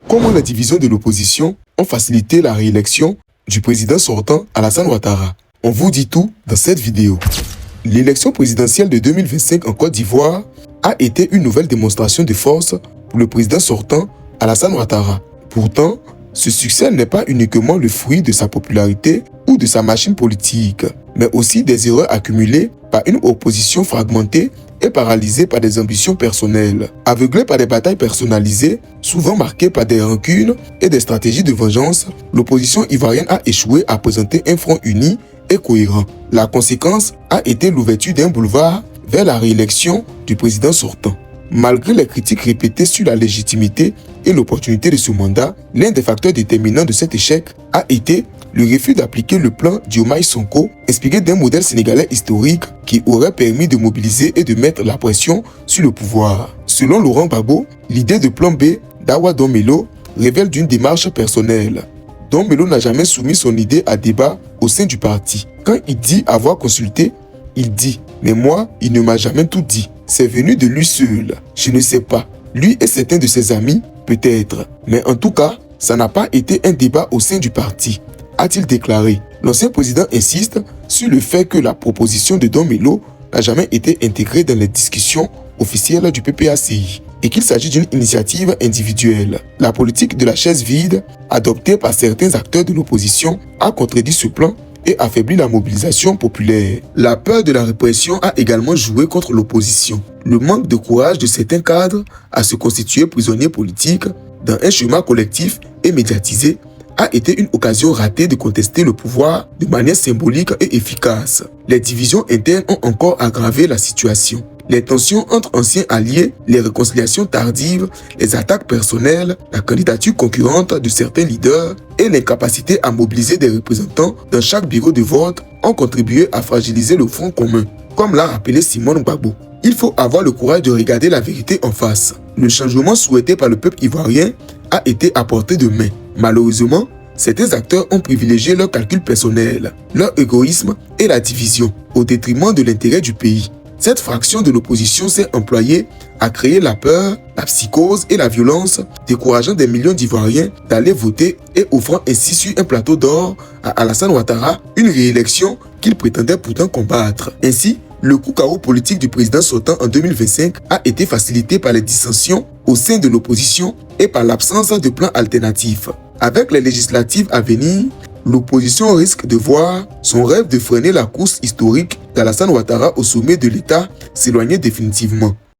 Comment la division de l'opposition ont facilité la réélection du président sortant Alassane Ouattara? On vous dit tout dans cette vidéo. L'élection présidentielle de 2025 en Côte d'Ivoire a été une nouvelle démonstration de force pour le président sortant Alassane Ouattara. Pourtant, ce succès n'est pas uniquement le fruit de sa popularité ou de sa machine politique, mais aussi des erreurs accumulées par une opposition fragmentée et paralysée par des ambitions personnelles. Aveuglée par des batailles personnalisées, souvent marquées par des rancunes et des stratégies de vengeance, l'opposition ivoirienne a échoué à présenter un front uni et cohérent. La conséquence a été l'ouverture d'un boulevard vers la réélection du président sortant. Malgré les critiques répétées sur la légitimité et l'opportunité de ce mandat, l'un des facteurs déterminants de cet échec a été le refus d'appliquer le plan Diomaye Sonko, inspiré d'un modèle sénégalais historique qui aurait permis de mobiliser et de mettre la pression sur le pouvoir. Selon Laurent Gbagbo, l'idée de plan B d'Awa Dombello révèle d'une démarche personnelle. Dombello n'a jamais soumis son idée à débat au sein du parti. Quand il dit avoir consulté, il dit « Mais moi, il ne m'a jamais tout dit. C'est venu de lui seul. Je ne sais pas. Lui et certains de ses amis, peut-être. Mais en tout cas, ça n'a pas été un débat au sein du parti, a-t-il déclaré. L'ancien président insiste sur le fait que la proposition de Dombello n'a jamais été intégrée dans les discussions officielles du PPACI et qu'il s'agit d'une initiative individuelle. La politique de la chaise vide, adoptée par certains acteurs de l'opposition, a contredit ce plan et affaibli la mobilisation populaire. La peur de la répression a également joué contre l'opposition. Le manque de courage de certains cadres à se constituer prisonniers politiques dans un chemin collectif et médiatisé a été une occasion ratée de contester le pouvoir de manière symbolique et efficace. Les divisions internes ont encore aggravé la situation. Les tensions entre anciens alliés, les réconciliations tardives, les attaques personnelles, la candidature concurrente de certains leaders et l'incapacité à mobiliser des représentants dans chaque bureau de vote ont contribué à fragiliser le front commun, comme l'a rappelé Simone Gbagbo. Il faut avoir le courage de regarder la vérité en face. Le changement souhaité par le peuple ivoirien a été à portée de main. Malheureusement, certains acteurs ont privilégié leur calcul personnel, leur égoïsme et la division au détriment de l'intérêt du pays. Cette fraction de l'opposition s'est employée à créer la peur, la psychose et la violence, décourageant des millions d'Ivoiriens d'aller voter et offrant ainsi sur un plateau d'or à Alassane Ouattara une réélection qu'il prétendait pourtant combattre. Ainsi, le coup KO politique du président sortant en 2025 a été facilité par les dissensions au sein de l'opposition et par l'absence de plan alternatif. Avec les législatives à venir, l'opposition risque de voir son rêve de freiner la course historique d'Alassane Ouattara au sommet de l'État s'éloigner définitivement.